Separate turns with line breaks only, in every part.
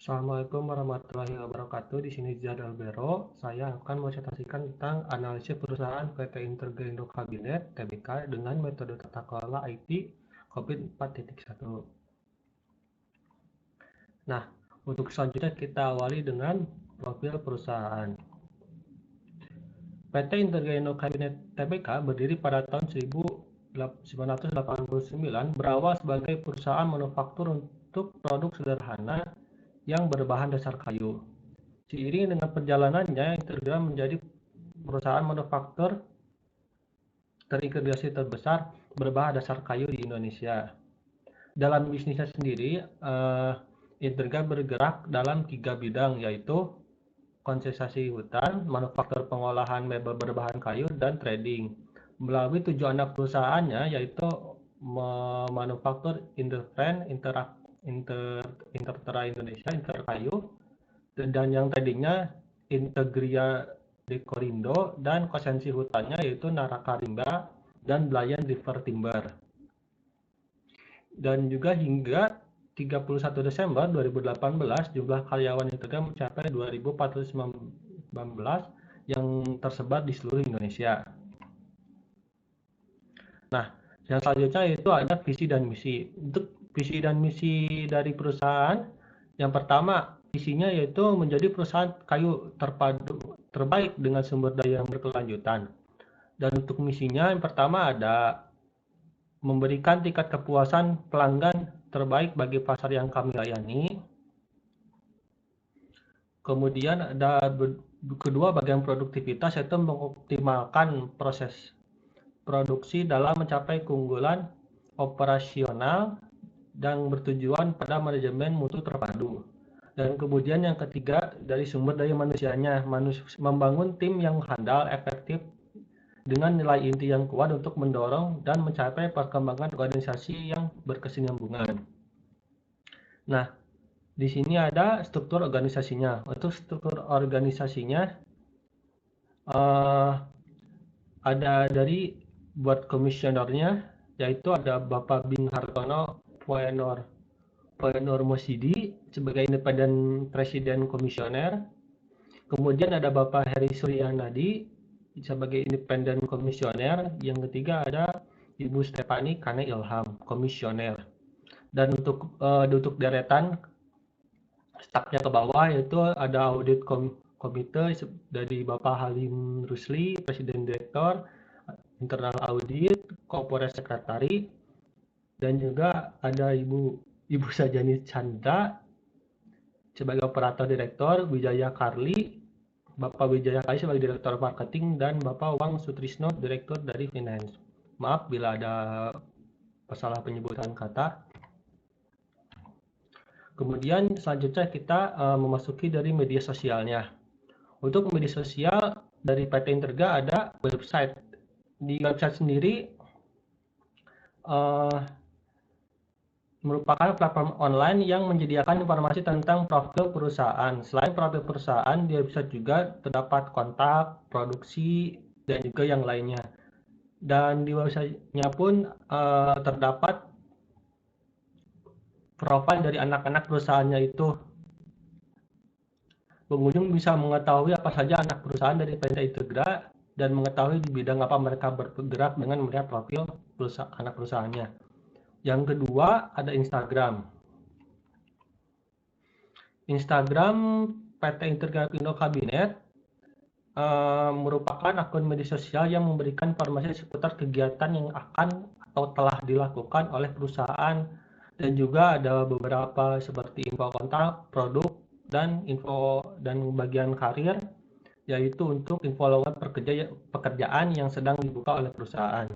Assalamualaikum warahmatullahi wabarakatuh. Di sini Ziyad Albero. Saya akan presentasikan tentang analisis perusahaan PT Integra Indo Kabinet (TBK) dengan metode tata kelola IT COVID 4.1. Nah, untuk selanjutnya kita awali dengan profil perusahaan. PT Integra Indo Kabinet (TBK) berdiri pada tahun 1989, berawal sebagai perusahaan manufaktur untuk produk sederhana yang berbahan dasar kayu. Seiring dengan perjalanannya, Integra menjadi perusahaan manufaktur terintegrasi terbesar berbahan dasar kayu di Indonesia. Dalam bisnisnya sendiri, Integra bergerak dalam 3 bidang, yaitu konsentrasi hutan, manufaktur pengolahan mebel berbahan kayu, dan trading. Melalui 7 anak perusahaannya, yaitu manufaktur Interframe, Intertera Indonesia, Interkayu, dan yang tadinya Integria Dekorindo, dan konsensi hutannya yaitu Narakarimba dan Belayan River Timber. Dan juga hingga 31 Desember 2018 jumlah karyawan Integra mencapai 2.419 yang tersebar di seluruh Indonesia. Nah, yang selanjutnya itu ada visi dan misi. Untuk visi dan misi dari perusahaan, yang pertama visinya yaitu menjadi perusahaan kayu terbaik dengan sumber daya yang berkelanjutan. Dan untuk misinya yang pertama ada memberikan tingkat kepuasan pelanggan terbaik bagi pasar yang kami layani. Kemudian ada kedua bagian produktivitas, yaitu mengoptimalkan proses produksi dalam mencapai keunggulan operasional dan bertujuan pada manajemen mutu terpadu. Dan kemudian yang ketiga dari sumber daya manusianya, membangun tim yang handal, efektif, dengan nilai inti yang kuat untuk mendorong dan mencapai perkembangan organisasi yang berkesinambungan. Nah, di sini ada struktur organisasinya. Untuk struktur organisasinya ada dari buat komisionernya, yaitu ada Bapak Bing Hartono Poenor Mosidi sebagai independen presiden komisioner. Kemudian ada Bapak Heri Suryanadi sebagai independen komisioner. Yang ketiga ada Ibu Stefani Kane Ilham, komisioner. Dan untuk deretan stafnya ke bawah yaitu ada audit komite dari Bapak Halim Rusli, presiden direktur, internal audit, corporate secretary, dan juga ada Ibu Sajani Chandra sebagai operator direktur, Wijaya Karli, Bapak Wijaya Karli sebagai direktur marketing, dan Bapak Wang Sutrisno, direktur dari finance. Maaf bila ada salah penyebutan kata. Kemudian selanjutnya kita memasuki dari media sosialnya. Untuk media sosial dari PT Integra ada website. Di website sendiri merupakan platform online yang menyediakan informasi tentang profil perusahaan. Selain profil perusahaan, di website juga terdapat kontak, produksi, dan juga yang lainnya. Dan di website-nya pun terdapat profil dari anak-anak perusahaannya itu. Pengunjung bisa mengetahui apa saja anak perusahaan dari PT Integra dan mengetahui di bidang apa mereka bergerak dengan melihat profil anak perusahaannya. Yang kedua ada Instagram. Instagram PT Integra Indo Kabinet merupakan akun media sosial yang memberikan informasi seputar kegiatan yang akan atau telah dilakukan oleh perusahaan, dan juga ada beberapa seperti info kontak, produk, dan info dan bagian karir, yaitu untuk info lowongan pekerjaan yang sedang dibuka oleh perusahaan.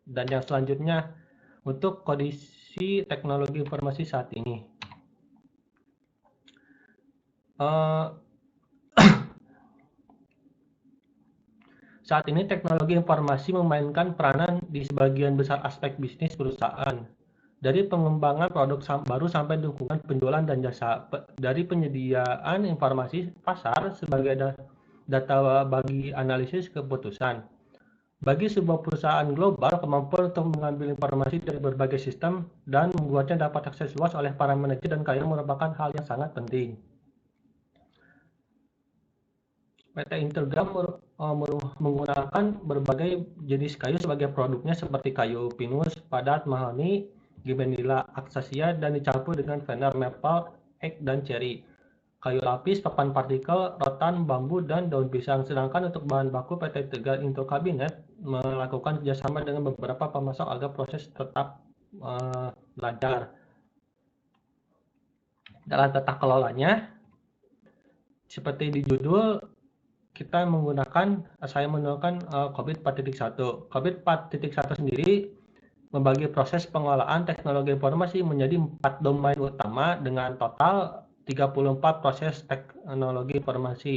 Dan yang selanjutnya untuk kondisi teknologi informasi saat ini. Saat ini teknologi informasi memainkan peranan di sebagian besar aspek bisnis perusahaan. Dari pengembangan produk baru sampai dukungan penjualan dan jasa, dari penyediaan informasi pasar sebagai data bagi analisis keputusan, Bagi sebuah perusahaan global, kemampuan untuk mengambil informasi dari berbagai sistem dan membuatnya dapat akses luas oleh para manajer dan karyawan merupakan hal yang sangat penting. PT Integram menggunakan berbagai jenis kayu sebagai produknya seperti kayu pinus, padat, mahoni, gibernilla, aksasia, dan dicampur dengan veneer, maple, ek, dan cherry. Kayu lapis, papan partikel, rotan, bambu, dan daun pisang. Sedangkan untuk bahan baku, PT Integram Into Cabinet melakukan kerjasama dengan beberapa pemasok agar proses tetap lancar. Dalam tata kelolanya, seperti di judul, saya menggunakan COVID 4.1. COVID 4.1 sendiri membagi proses pengelolaan teknologi informasi menjadi 4 domain utama dengan total 34 proses teknologi informasi.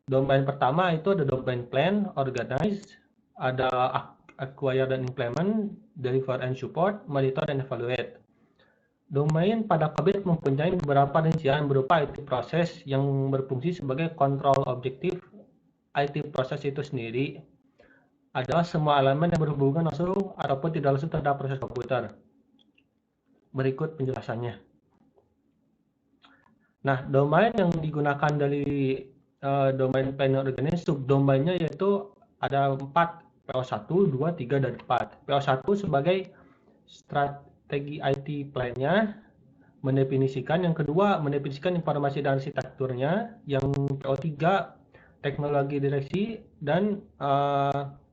Domain pertama itu ada domain plan, organize, ada acquire dan implement, deliver and support, monitor dan evaluate. Domain pada COVID mempunyai beberapa rincian berupa IT proses yang berfungsi sebagai kontrol objektif. IT proses itu sendiri adalah semua elemen yang berhubungan langsung ataupun tidak langsung terhadap proses komputer. Berikut penjelasannya. Nah, domain yang digunakan dari domain planning organize, subdomainnya yaitu ada 4, PO1, 2, 3, dan 4. PO1 sebagai strategi IT plan-nya, mendefinisikan. Yang kedua, mendefinisikan informasi dan arsitekturnya. Yang PO3, teknologi direksi. Dan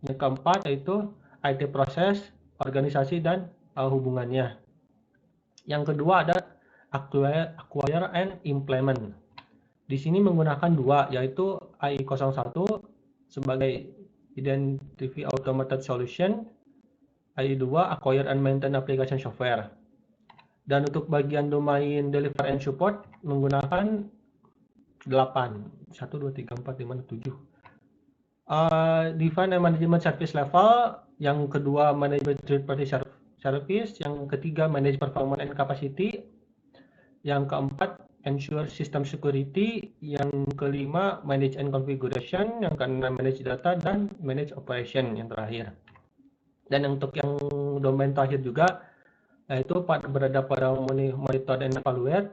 yang keempat yaitu IT proses, organisasi, dan hubungannya. Yang kedua ada acquire and implement. Di sini menggunakan dua, yaitu AI01 sebagai Identify Automated Solution, AI2 Acquire and Maintain Application Software. Dan untuk bagian domain Deliver and Support menggunakan 8, 1, 2, 3, 4, 5, 7. Define and Management Service Level, yang kedua Management Third Party Service, yang ketiga Manage Performance and Capacity, yang keempat Ensure System Security, yang kelima Manage and Configuration, yang keenam Manage Data, dan Manage Operation yang terakhir. Dan untuk yang domain terakhir juga yaitu berada pada Monitor dan Evaluate.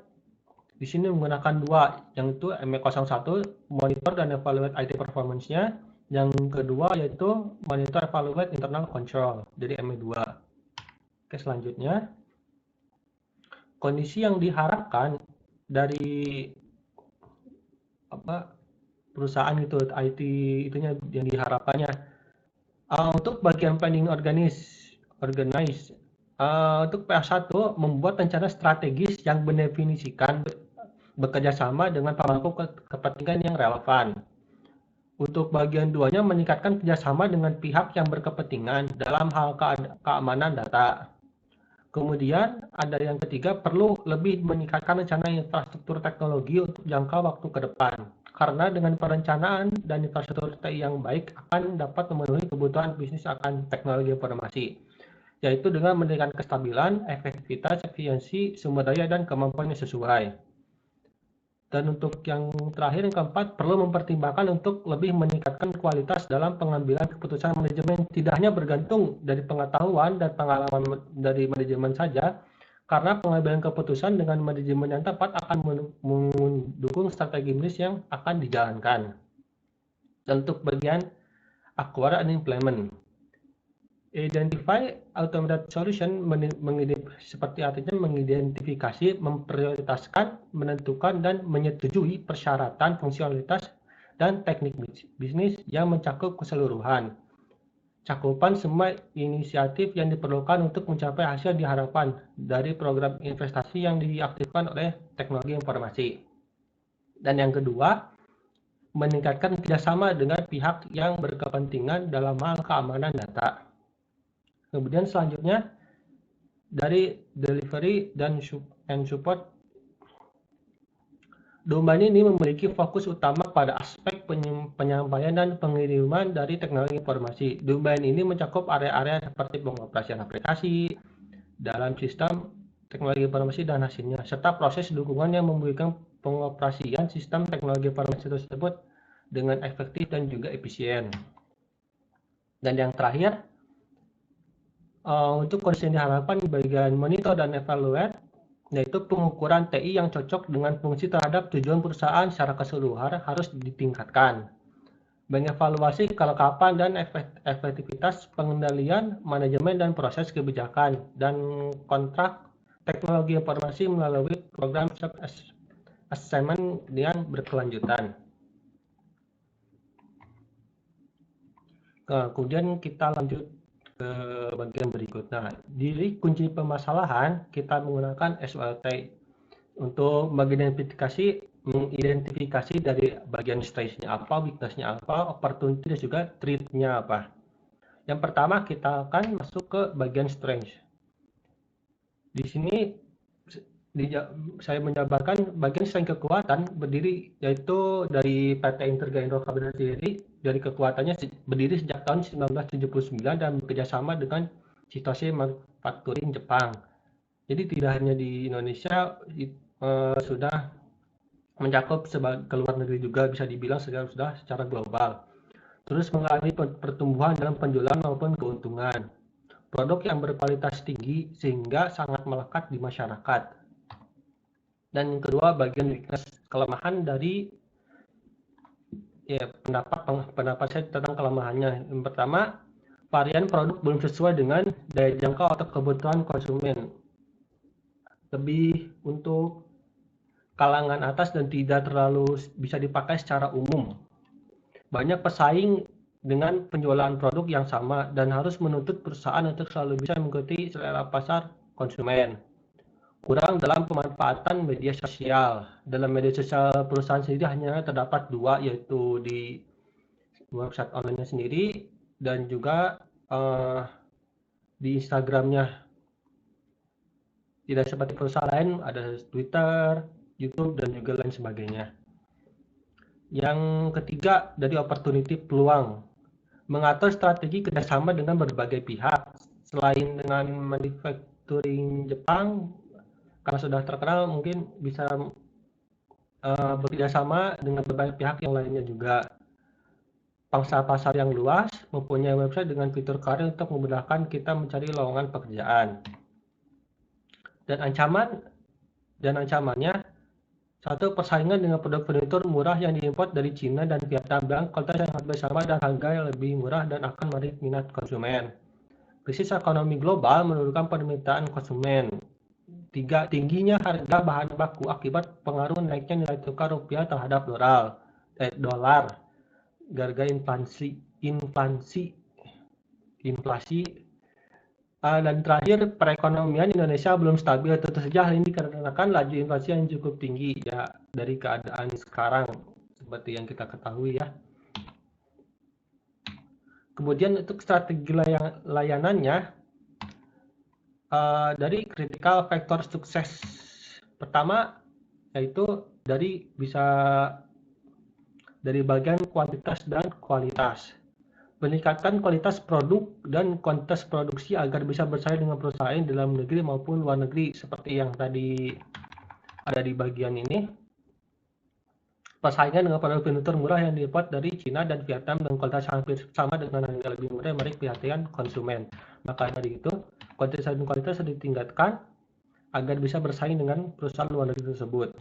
Di sini menggunakan dua, yang itu ME01 Monitor dan Evaluate IT Performance-nya, yang kedua yaitu Monitor Evaluate Internal Control, jadi ME2. Oke, selanjutnya kondisi yang diharapkan dari perusahaan itu IT itunya yang diharapkannya untuk bagian planning organize untuk PA1 membuat rencana strategis yang mendefinisikan bekerja sama dengan pemangku kepentingan yang relevan. Untuk bagian 2-nya meningkatkan kerjasama dengan pihak yang berkepentingan dalam hal keamanan data. Kemudian ada yang ketiga, perlu lebih meningkatkan rencana infrastruktur teknologi untuk jangka waktu ke depan. Karena dengan perencanaan dan infrastruktur TI yang baik akan dapat memenuhi kebutuhan bisnis akan teknologi informasi, yaitu dengan meningkatkan kestabilan, efektivitas, efisiensi, sumber daya, dan kemampuan yang sesuai. Dan untuk yang terakhir, yang keempat, perlu mempertimbangkan untuk lebih meningkatkan kualitas dalam pengambilan keputusan manajemen, tidak hanya bergantung dari pengetahuan dan pengalaman dari manajemen saja, karena pengambilan keputusan dengan manajemen yang tepat akan mendukung strategi bisnis yang akan dijalankan. Dan untuk bagian acquire and implement, Identify Automated Solution seperti artinya mengidentifikasi, memprioritaskan, menentukan, dan menyetujui persyaratan, fungsionalitas, dan teknik bisnis yang mencakup keseluruhan. Cakupan semua inisiatif yang diperlukan untuk mencapai hasil diharapkan dari program investasi yang diaktifkan oleh teknologi informasi. Dan yang kedua, meningkatkan kerjasama dengan pihak yang berkepentingan dalam hal keamanan data. Kemudian selanjutnya dari delivery dan support, domain ini memiliki fokus utama pada aspek penyampaian dan pengiriman dari teknologi informasi. Domain ini mencakup area-area seperti pengoperasian aplikasi dalam sistem teknologi informasi dan hasilnya, serta proses dukungan yang memberikan pengoperasian sistem teknologi informasi tersebut dengan efektif dan juga efisien. Dan yang terakhir, untuk kondisi yang diharapkan di bagian monitor dan evaluate, yaitu pengukuran TI yang cocok dengan fungsi terhadap tujuan perusahaan secara keseluruhan harus ditingkatkan. Mengevaluasi kelengkapan dan efektivitas pengendalian, manajemen, dan proses kebijakan, dan kontrak teknologi informasi melalui program assessment yang berkelanjutan. Kemudian kita lanjut ke bagian berikutnya. Di kunci permasalahan, kita menggunakan SWOT untuk mengidentifikasi dari bagian strength-nya apa, weakness-nya apa, opportunity dan juga threat-nya apa. Yang pertama kita akan masuk ke bagian strength. Di sini saya menjabarkan bagian strength kekuatan berdiri yaitu dari PT Integra Indokabel sendiri, dari kekuatannya berdiri sejak tahun 1979 dan bekerjasama dengan Hitachi Manufacturing Jepang. Jadi tidak hanya di Indonesia, sudah mencakup ke luar negeri juga, bisa dibilang sudah secara global. Terus mengalami pertumbuhan dalam penjualan maupun keuntungan. Produk yang berkualitas tinggi sehingga sangat melekat di masyarakat. Dan yang kedua, bagian weakness, kelemahan dari pendapat saya tentang kelemahannya. Yang pertama, varian produk belum sesuai dengan daya jangkau atau kebutuhan konsumen. Lebih untuk kalangan atas dan tidak terlalu bisa dipakai secara umum. Banyak pesaing dengan penjualan produk yang sama dan harus menuntut perusahaan untuk selalu bisa mengikuti selera pasar konsumen. Kurang dalam pemanfaatan media sosial. Dalam media sosial perusahaan sendiri hanya terdapat dua, yaitu di website online-nya sendiri dan juga di Instagramnya. Tidak seperti perusahaan lain, ada Twitter, YouTube, dan juga lain sebagainya. Yang ketiga, dari opportunity peluang. Mengatur strategi kerjasama dengan berbagai pihak. Selain dengan manufacturing Jepang, karena sudah terkenal, mungkin bisa bekerjasama dengan berbagai pihak yang lainnya juga. Pangsa pasar yang luas, mempunyai website dengan fitur karir untuk memudahkan kita mencari lowongan pekerjaan. Dan ancamannya, satu, persaingan dengan produk furnitur murah yang diimpor dari Cina dan Vietnam dengan kualitas yang hampir sama dan harga yang lebih murah dan akan menarik minat konsumen. Krisis ekonomi global menurunkan permintaan konsumen. 3. Tingginya harga bahan baku akibat pengaruh naiknya nilai tukar rupiah terhadap dolar. Gara-gara inflasi. Dan terakhir, perekonomian Indonesia belum stabil. Tentu saja hal ini dikarenakan laju inflasi yang cukup tinggi ya dari keadaan sekarang seperti yang kita ketahui ya. Kemudian untuk strategi layanannya, dari critical factor sukses pertama yaitu dari bagian kuantitas dan kualitas. Meningkatkan kualitas produk dan kuantitas produksi agar bisa bersaing dengan perusahaan dalam negeri maupun luar negeri seperti yang tadi ada di bagian ini. Persaingan dengan produk furnitur murah yang diimpor dari Cina dan Vietnam dengan kualitas hampir sama dengan harga lebih murah menarik perhatian konsumen. Maka dari itu, kuantitas dan kualitas harus ditingkatkan agar bisa bersaing dengan perusahaan luar negeri tersebut.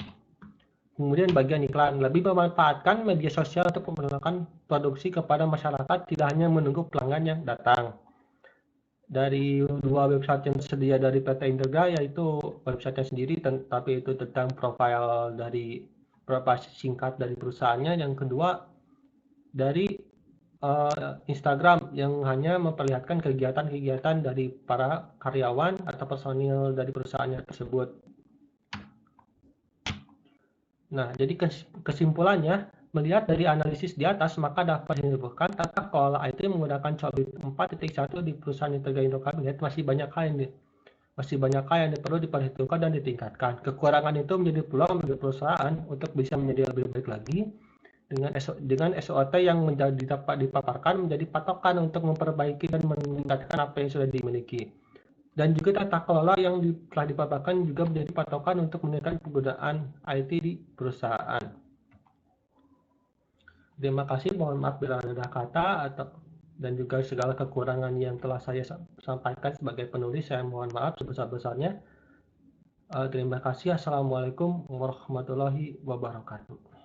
Kemudian bagian iklan, lebih memanfaatkan media sosial untuk memperkenalkan produksi kepada masyarakat, tidak hanya menunggu pelanggan yang datang. Dari dua website yang tersedia dari PT Integra, yaitu websitenya sendiri, tapi itu tentang profil dari beberapa singkat dari perusahaannya. Yang kedua dari Instagram yang hanya memperlihatkan kegiatan-kegiatan dari para karyawan atau personil dari perusahaannya tersebut. Nah, jadi kesimpulannya, melihat dari analisis di atas, maka dapat disimpulkan tata kelola IT menggunakan COBIT 4.1 di perusahaan Integra Indokabel masih banyak hal yang perlu diperhitungkan dan ditingkatkan. Kekurangan itu menjadi peluang bagi perusahaan untuk bisa menjadi lebih baik lagi dengan SWOT yang dapat dipaparkan menjadi patokan untuk memperbaiki dan meningkatkan apa yang sudah dimiliki. Dan juga tata kelola yang telah dipaparkan juga menjadi patokan untuk meningkatkan penggunaan IT di perusahaan. Terima kasih, mohon maaf bila ada kata atau dan juga segala kekurangan yang telah saya sampaikan sebagai penulis, saya mohon maaf sebesar-besarnya. Terima kasih. Assalamualaikum warahmatullahi wabarakatuh.